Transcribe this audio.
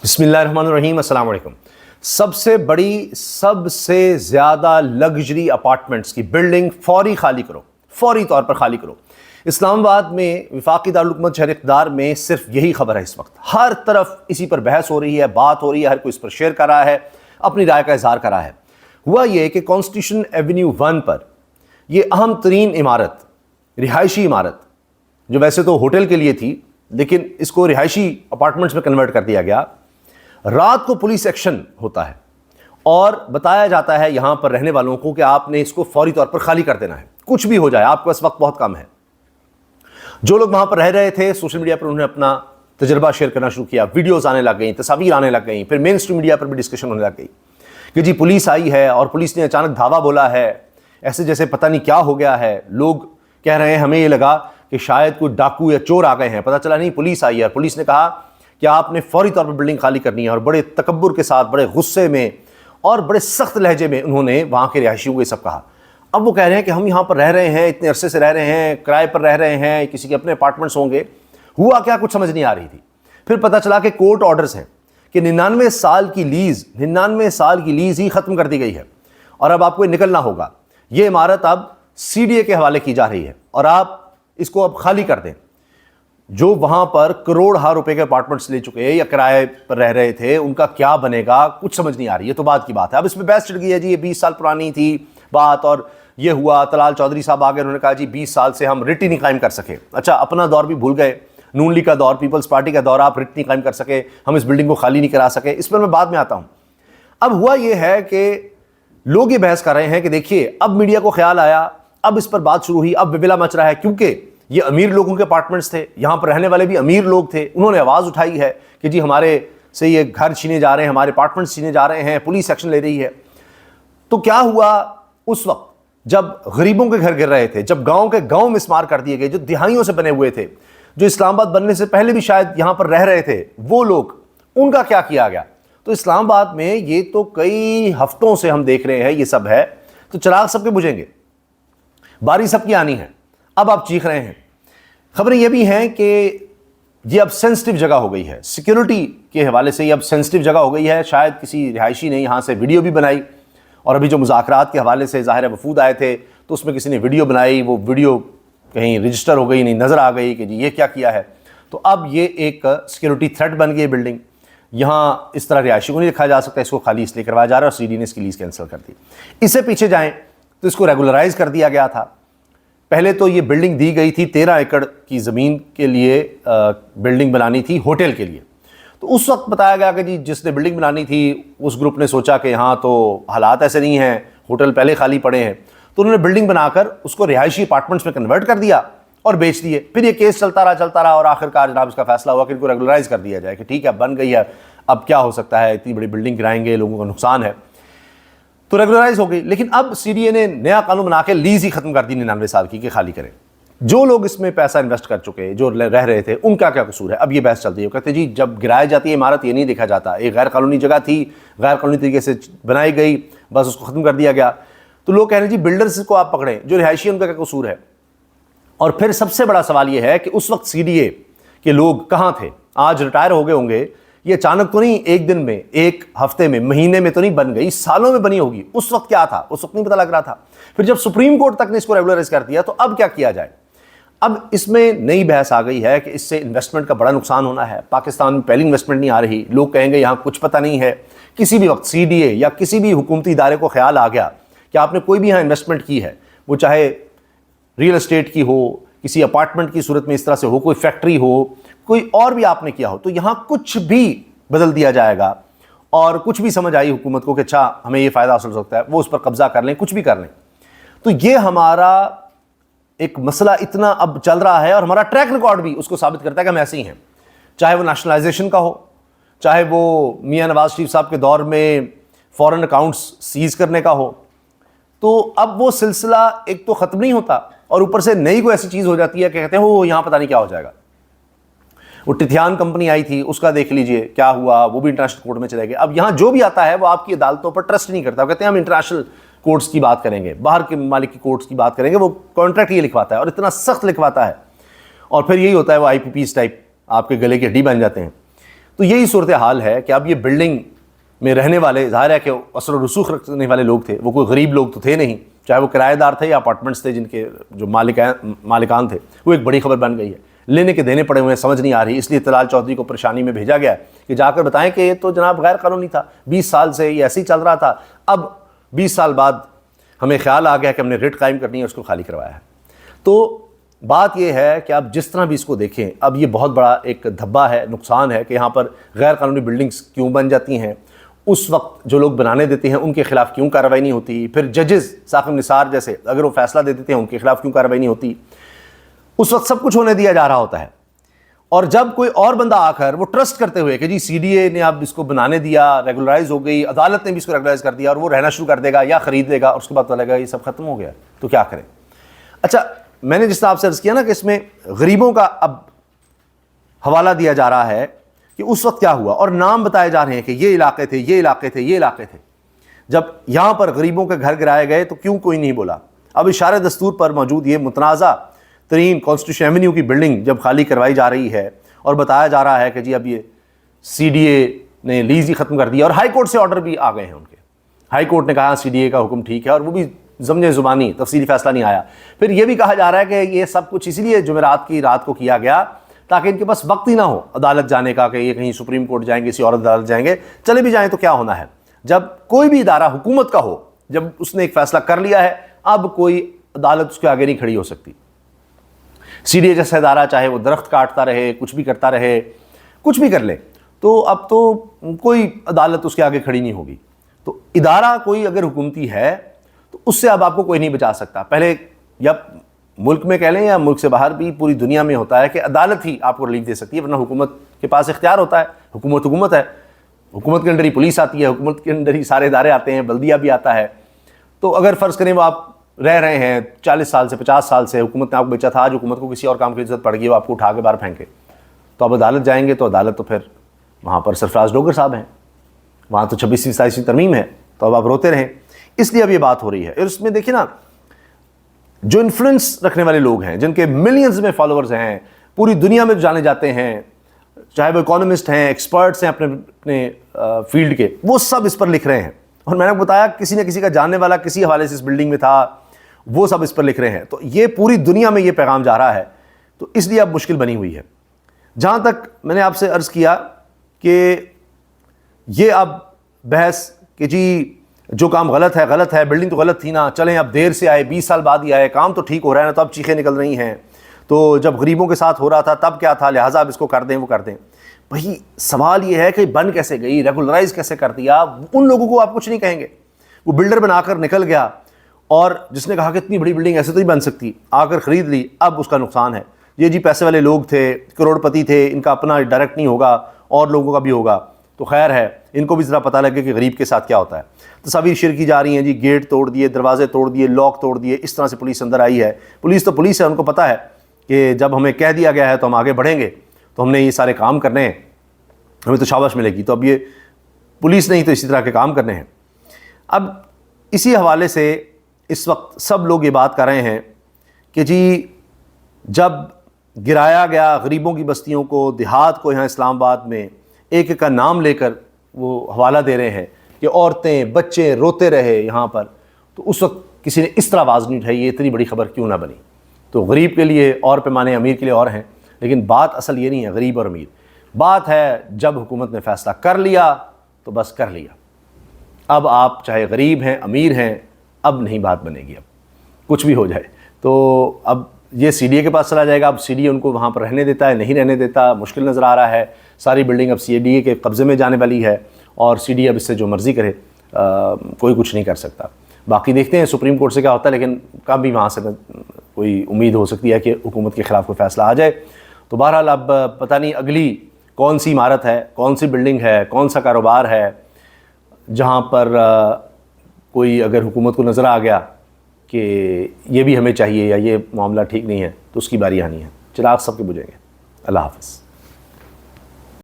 بسم اللہ الرحمن الرحیم، السلام علیکم۔ سب سے بڑی، سب سے زیادہ لگژری اپارٹمنٹس کی بلڈنگ فوری خالی کرو، فوری طور پر خالی کرو۔ اسلام آباد میں وفاقی دارالحکومت شہر اقتدار میں صرف یہی خبر ہے اس وقت، ہر طرف اسی پر بحث ہو رہی ہے، بات ہو رہی ہے، ہر کوئی اس پر شیئر کر رہا ہے، اپنی رائے کا اظہار کر رہا ہے۔ ہوا یہ کہ کانسٹیٹیوشن ایونیو 1 پر یہ اہم ترین عمارت، رہائشی عمارت، جو ویسے تو ہوٹل کے لیے تھی لیکن اس کو رہائشی اپارٹمنٹس میں کنورٹ کر دیا گیا، رات کو پولیس ایکشن ہوتا ہے اور بتایا جاتا ہے یہاں پر رہنے والوں کو کہ آپ نے اس کو فوری طور پر خالی کر دینا ہے، کچھ بھی ہو جائے، آپ کے پاس وقت بہت کم ہے۔ جو لوگ وہاں پر رہ رہے تھے سوشل میڈیا پر انہوں نے اپنا تجربہ شیئر کرنا شروع کیا، ویڈیوز آنے لگ گئیں، تصاویر آنے لگ گئیں، پھر مین اسٹریم میڈیا پر بھی ڈسکشن ہونے لگ گئی کہ جی پولیس آئی ہے اور پولیس نے اچانک دھاوا بولا ہے، ایسے جیسے پتہ نہیں کیا ہو گیا ہے۔ لوگ کہہ رہے ہیں ہمیں یہ لگا کہ شاید کوئی ڈاکو یا چور آ گئے ہیں، پتہ چلا نہیں پولیس آئی ہے اور پولیس نے کہا کہ آپ نے فوری طور پر بلڈنگ خالی کرنی ہے، اور بڑے تکبر کے ساتھ، بڑے غصے میں اور بڑے سخت لہجے میں انہوں نے وہاں کے رہائشیوں کو یہ سب کہا۔ اب وہ کہہ رہے ہیں کہ ہم یہاں پر رہ رہے ہیں، اتنے عرصے سے رہ رہے ہیں، کرائے پر رہ رہے ہیں، کسی کے اپنے اپارٹمنٹس ہوں گے۔ ہوا کیا کچھ سمجھ نہیں آ رہی تھی۔ پھر پتہ چلا کہ کورٹ آرڈرز ہیں کہ 99 سال کی لیز ہی ختم کر دی گئی ہے اور اب آپ کو نکلنا ہوگا۔ یہ عمارت اب CDA کے حوالے کی جا رہی ہے اور آپ اس کو اب خالی کر دیں۔ جو وہاں پر کروڑ روپے کے اپارٹمنٹس لے چکے یا کرائے پر رہ رہے تھے، ان کا کیا بنے گا کچھ سمجھ نہیں آ رہی ہے۔ تو بعد کی بات ہے، اب اس میں بحث چڑھ گئی ہے جی یہ 20 سال پرانی تھی بات، اور یہ ہوا طلال چودھری صاحب آگے انہوں نے کہا جی 20 سال سے ہم رٹ ہی نہیں قائم کر سکے۔ اچھا، اپنا دور بھی بھول گئے، نون لیگ کا دور، پیپلز پارٹی کا دور، آپ رٹ نہیں قائم کر سکے، ہم اس بلڈنگ کو خالی نہیں کرا سکے، اس پر میں بعد میں آتا ہوں۔ اب ہوا یہ ہے کہ لوگ یہ بحث کر رہے ہیں کہ دیکھیے اب میڈیا کو خیال آیا، اب اس پر بات شروع ہوئی، اب وبلا مچ رہا ہے، کیونکہ یہ امیر لوگوں کے اپارٹمنٹس تھے، یہاں پر رہنے والے بھی امیر لوگ تھے، انہوں نے آواز اٹھائی ہے کہ جی ہمارے سے یہ گھر چھینے جا رہے ہیں، ہمارے اپارٹمنٹس چھینے جا رہے ہیں، پولیس ایکشن لے رہی ہے۔ تو کیا ہوا اس وقت جب غریبوں کے گھر گر رہے تھے، جب گاؤں کے گاؤں مسمار کر دیے گئے، جو دہائیوں سے بنے ہوئے تھے، جو اسلام آباد بننے سے پہلے بھی شاید یہاں پر رہ رہے تھے، وہ لوگ، ان کا کیا کیا گیا؟ تو اسلام آباد میں یہ تو کئی ہفتوں سے ہم دیکھ رہے ہیں یہ سب ہے، تو چراغ سب کے بجھیں گے، باری سب کی آنی ہے۔ اب آپ چیخ رہے ہیں۔ خبریں یہ بھی ہیں کہ یہ اب سینسٹیو جگہ ہو گئی ہے، سیکیورٹی کے حوالے سے یہ اب سینسٹیو جگہ ہو گئی ہے۔ شاید کسی رہائشی نے یہاں سے ویڈیو بھی بنائی، اور ابھی جو مذاکرات کے حوالے سے ظاہر ہے وفود آئے تھے تو اس میں کسی نے ویڈیو بنائی، وہ ویڈیو کہیں رجسٹر ہو گئی، نہیں نظر آ گئی کہ جی یہ کیا ہے۔ تو اب یہ ایک سیکیورٹی تھریٹ بن گئی بلڈنگ، یہاں اس طرح رہائشی کو نہیں رکھا جا سکتا، اس کو خالی اس لیے کروایا جا رہا ہے، اور CD نے اس کی لیز کینسل کر دی۔ اس سے پیچھے جائیں تو اس کو ریگولرائز کر دیا گیا تھا۔ پہلے تو یہ بلڈنگ دی گئی تھی 13 ایکڑ کی زمین کے لیے، بلڈنگ بنانی تھی ہوٹل کے لیے۔ تو اس وقت بتایا گیا کہ جی جس نے بلڈنگ بنانی تھی اس گروپ نے سوچا کہ یہاں تو حالات ایسے نہیں ہیں، ہوٹل پہلے خالی پڑے ہیں، تو انہوں نے بلڈنگ بنا کر اس کو رہائشی اپارٹمنٹس میں کنورٹ کر دیا اور بیچ دیے۔ پھر یہ کیس چلتا رہا اور آخر کار جناب اس کا فیصلہ ہوا کہ ان کو ریگولرائز کر دیا جائے کہ ٹھیک ہے بن گئی ہے، اب کیا ہو سکتا ہے، اتنی بڑی بلڈنگ گرائیں گے، لوگوں کو نقصان ہے، تو ریگولرائز ہو گئی۔ لیکن اب CDA نے نیا قانون بنا کے لیز ہی ختم کر دی 99 سال کی کہ خالی کریں۔ جو لوگ اس میں پیسہ انویسٹ کر چکے، جو رہ رہے تھے، ان کا کیا قصور ہے؟ اب یہ بحث چلتی ہے، وہ کہتے ہیں جی جب گرائی جاتی ہے عمارت یہ نہیں دیکھا جاتا، ایک غیر قانونی جگہ تھی، غیر قانونی طریقے سے بنائی گئی، بس اس کو ختم کر دیا گیا۔ تو لوگ کہہ رہے ہیں جی بلڈرز کو آپ پکڑیں، جو رہائشی ان کا کیا قصور ہے؟ اور پھر سب سے بڑا سوال یہ ہے کہ اس وقت CDA کے لوگ کہاں تھے؟ آج ریٹائر ہو گئے ہوں گے، یہ اچانک تو نہیں ایک دن میں، ایک ہفتے میں، مہینے میں تو نہیں بن گئی، سالوں میں بنی ہوگی۔ اس وقت کیا تھا؟ اس وقت نہیں پتہ لگ رہا تھا۔ پھر جب سپریم کورٹ تک نے اس کو ریگولرائز کر دیا تو اب کیا کیا جائے؟ اب اس میں نئی بحث آ گئی ہے کہ اس سے انویسٹمنٹ کا بڑا نقصان ہونا ہے، پاکستان میں پہلی انویسٹمنٹ نہیں آ رہی، لوگ کہیں گے یہاں کچھ پتہ نہیں ہے۔ کسی بھی وقت CDA یا کسی بھی حکومتی ادارے کو خیال آ گیا کہ آپ نے کوئی بھی یہاں انویسٹمنٹ کی ہے، وہ چاہے ریئل اسٹیٹ کی ہو، کسی اپارٹمنٹ کی صورت میں اس طرح سے ہو، کوئی فیکٹری ہو، کوئی اور بھی آپ نے کیا ہو، تو یہاں کچھ بھی بدل دیا جائے گا، اور کچھ بھی سمجھ آئی حکومت کو کہ اچھا ہمیں یہ فائدہ حاصل ہو سکتا ہے، وہ اس پر قبضہ کر لیں، کچھ بھی کر لیں۔ تو یہ ہمارا ایک مسئلہ اتنا اب چل رہا ہے، اور ہمارا ٹریک ریکارڈ بھی اس کو ثابت کرتا ہے کہ ہم ایسے ہی ہیں، چاہے وہ نیشنلائزیشن کا ہو، چاہے وہ میاں نواز شریف صاحب کے دور میں فورن اکاؤنٹس سیز کرنے کا ہو۔ تو اب وہ سلسلہ ایک تو ختم نہیں ہوتا، اور اوپر سے نئی کوئی ایسی چیز ہو جاتی ہے کہ کہتے ہیں وہ یہاں پتہ نہیں کیا ہو جائے گا۔ وہ ٹتھیان کمپنی آئی تھی، اس کا دیکھ لیجئے کیا ہوا، وہ بھی انٹرنیشنل کورٹ میں چلے گئے۔ اب یہاں جو بھی آتا ہے وہ آپ کی عدالتوں پر ٹرسٹ نہیں کرتا، وہ کہتے ہیں ہم انٹرنیشنل کورٹس کی بات کریں گے، باہر کے ممالک کی کورٹس کی بات کریں گے، وہ کانٹریکٹ یہ لکھواتا ہے اور اتنا سخت لکھواتا ہے، اور پھر یہی ہوتا ہے وہ IPPs ٹائپ آپ کے گلے کی ہڈی بن جاتے ہیں۔ تو یہی صورتحال ہے کہ اب یہ بلڈنگ میں رہنے والے ظاہر ہے کہ اثر و رسوخ رکھنے والے لوگ تھے، وہ کوئی غریب لوگ تو تھے نہیں، چاہے وہ کرایہ دار تھے یا اپارٹمنٹس تھے جن کے جو مالکان تھے، وہ ایک بڑی خبر بن گئی ہے، لینے کے دینے پڑے ہوئے ہیں، سمجھ نہیں آ رہی، اس لیے طلال چودھری کو پریشانی میں بھیجا گیا کہ جا کر بتائیں کہ یہ تو جناب غیر قانونی تھا، 20 سال سے یہ ایسے ہی چل رہا تھا، اب 20 سال بعد ہمیں خیال آ گیا کہ ہم نے ریٹ قائم کرنی ہے، اس کو خالی کروایا ہے۔ تو بات یہ ہے کہ آپ جس طرح بھی اس کو دیکھیں، اب یہ بہت بڑا ایک دھبا ہے، نقصان ہے کہ یہاں پر غیر قانونی بلڈنگز کیوں بن جاتی ہیں، اس وقت جو لوگ بنانے دیتے ہیں ان کے خلاف کیوں کارروائی نہیں ہوتی، پھر ججز ثاقب نثار جیسے اگر وہ فیصلہ دے دیتے ہیں ان کے خلاف کیوں کارروائی نہیں ہوتی، اس وقت سب کچھ ہونے دیا جا رہا ہوتا ہے۔ اور جب کوئی اور بندہ آ کر وہ ٹرسٹ کرتے ہوئے کہ جی سی ڈی اے نے اب اس کو بنانے دیا، ریگولرائز ہو گئی، عدالت نے بھی اس کو ریگولرائز کر دیا اور وہ رہنا شروع کر دے گا یا خرید لے گا، اور اس کے بعد پتہ لگے گا یہ سب ختم ہو گیا، تو کیا کریں؟ اچھا، میں نے جس طرح آپ سے عرض کیا نا کہ اس میں غریبوں کا اب حوالہ دیا جا رہا ہے کہ اس وقت کیا ہوا، اور نام بتائے جا رہے ہیں کہ یہ علاقے تھے، یہ علاقے تھے، یہ علاقے تھے۔ جب یہاں پر غریبوں کے گھر گرائے گئے تو کیوں کوئی نہیں بولا؟ اب اشارے دستور پر موجود یہ متنازع ترین کانسٹیٹیوشن ایونیو کی بلڈنگ جب خالی کروائی جا رہی ہے اور بتایا جا رہا ہے کہ جی اب یہ سی ڈی اے نے لیز ہی ختم کر دیا، اور ہائی کورٹ سے آرڈر بھی آ گئے ہیں ان کے، ہائی کورٹ نے کہا سی ڈی اے کا حکم ٹھیک ہے، اور وہ بھی ضمن زبانی تفصیلی فیصلہ نہیں آیا۔ پھر یہ بھی کہا جا رہا ہے کہ یہ سب کچھ اسی لیے جمعرات کی رات کو کیا گیا تاکہ ان کے پاس وقت ہی نہ ہو عدالت جانے کا، کہ یہ کہیں سپریم کورٹ جائیں گے، کسی اور عدالت جائیں گے، چلے بھی جائیں تو کیا ہونا ہے۔ جب کوئی بھی ادارہ حکومت کا ہو، جب اس نے ایک فیصلہ کر لیا ہے، اب کوئی عدالت اس کے آگے نہیں کھڑی ہو سکتی۔ سی ڈی اے جیسا ادارہ چاہے وہ درخت کاٹتا رہے، کچھ بھی کرتا رہے، کچھ بھی کر لے، تو اب تو کوئی عدالت اس کے آگے کھڑی نہیں ہوگی۔ تو ادارہ کوئی اگر حکومتی ہے تو اس سے اب آپ کو کوئی نہیں بچا سکتا۔ پہلے یا ملک میں کہہ لیں یا ملک سے باہر بھی پوری دنیا میں ہوتا ہے کہ عدالت ہی آپ کو ریلیف دے سکتی ہے، ورنہ حکومت کے پاس اختیار ہوتا ہے، حکومت ہے، حکومت کے اندر ہی پولیس آتی ہے، حکومت کے اندر ہی سارے ادارے آتے ہیں، بلدیہ بھی آتا ہے۔ تو اگر فرض کریں وہ آپ رہ رہے ہیں 40 سال سے 50 سال سے، حکومت نے آپ کو بیچا تھا، آج حکومت کو کسی اور کام کی ضرورت پڑ گئی، وہ آپ کو اٹھا کے باہر پھینکے، تو آپ عدالت جائیں گے تو عدالت تو پھر وہاں پر سرفراز ڈوگر صاحب ہیں، وہاں تو 26ویں 27ویں ترمیم ہے، تو اب آپ روتے رہیں۔ اس لیے اب یہ بات ہو رہی ہے۔ اور اس میں دیکھیں نا، جو انفلوئنس رکھنے والے لوگ ہیں، جن کے ملینز میں فالوورز ہیں، پوری دنیا میں جانے جاتے ہیں، چاہے وہ اکانومسٹ ہیں، ایکسپرٹس ہیں اپنے فیلڈ کے، وہ سب اس پر لکھ رہے ہیں۔ اور میں نے بتایا کسی نہ کسی کا جاننے والا کسی حوالے سے اس بلڈنگ میں تھا، وہ سب اس پر لکھ رہے ہیں۔ تو یہ پوری دنیا میں یہ پیغام جا رہا ہے، تو اس لیے اب مشکل بنی ہوئی ہے۔ جہاں تک میں نے آپ سے عرض کیا کہ یہ اب بحث کہ جی جو کام غلط ہے، بلڈنگ تو غلط تھی نا، چلیں اب دیر سے آئے، 20 سال بعد ہی آئے، کام تو ٹھیک ہو رہا ہے نا، تو اب چیخیں نکل رہی ہیں، تو جب غریبوں کے ساتھ ہو رہا تھا تب کیا تھا، لہٰذا اب اس کو کر دیں، وہ کر دیں۔ بھائی سوال یہ ہے کہ بن کیسے گئی، ریگولرائز کیسے کر دیا؟ ان لوگوں کو آپ کچھ نہیں کہیں گے، وہ بلڈر بنا کر نکل گیا، اور جس نے کہا کہ اتنی بڑی بلڈنگ ایسے تو نہیں بن سکتی، آ کر خرید لی، اب اس کا نقصان ہے۔ یہ جی پیسے والے لوگ تھے، کروڑ پتی تھے، ان کا اپنا ڈائریکٹ نہیں ہوگا، اور لوگوں کا بھی ہوگا، تو خیر ہے، ان کو بھی ذرا پتہ لگے کہ غریب کے ساتھ کیا ہوتا ہے۔ تصاویر شیئر کی جا رہی ہیں جی، گیٹ توڑ دیے، دروازے توڑ دیے، لاک توڑ دیے، اس طرح سے پولیس اندر آئی ہے۔ پولیس تو پولیس ہے، ان کو پتہ ہے کہ جب ہمیں کہہ دیا گیا ہے تو ہم آگے بڑھیں گے، تو ہم نے یہ سارے کام کرنے ہیں، ہمیں تو شاباش ملے گی۔ تو اب یہ پولیس نہیں تو اسی طرح کے کام کرنے ہیں۔ اب اسی حوالے سے اس وقت سب لوگ یہ بات کر رہے ہیں کہ جی جب گرایا گیا غریبوں کی بستیوں کو، دیہات کو، یہاں اسلام آباد میں ایک ایک کا نام لے کر وہ حوالہ دے رہے ہیں کہ عورتیں بچے روتے رہے یہاں پر، تو اس وقت کسی نے اس طرح آواز نہیں اٹھائی، یہ اتنی بڑی خبر کیوں نہ بنی؟ تو غریب کے لیے اور پیمانے، امیر کے لیے اور ہیں، لیکن بات اصل یہ نہیں ہے غریب اور امیر، بات ہے جب حکومت نے فیصلہ کر لیا تو بس کر لیا۔ اب آپ چاہے غریب ہیں، امیر ہیں، اب نہیں بات بنے گی، اب کچھ بھی ہو جائے تو اب یہ سی ڈی اے کے پاس چلا جائے گا۔ اب سی ڈی اے ان کو وہاں پر رہنے دیتا ہے، نہیں رہنے دیتا، مشکل نظر آ رہا ہے۔ ساری بلڈنگ اب سی ڈی اے کے قبضے میں جانے والی ہے، اور سی ڈی اے اب اس سے جو مرضی کرے، کوئی کچھ نہیں کر سکتا۔ باقی دیکھتے ہیں سپریم کورٹ سے کیا ہوتا ہے، لیکن کب بھی وہاں سے کوئی امید ہو سکتی ہے کہ حکومت کے خلاف کوئی فیصلہ آ جائے۔ تو بہرحال اب پتہ نہیں اگلی کون سی عمارت ہے، کون سی بلڈنگ ہے، کون سا کاروبار ہے جہاں پر کوئی اگر حکومت کو نظر آ گیا کہ یہ بھی ہمیں چاہیے یا یہ معاملہ ٹھیک نہیں ہے، تو اس کی باری آنی ہے، چراغ سب کے بجھیں گے۔ اللہ حافظ۔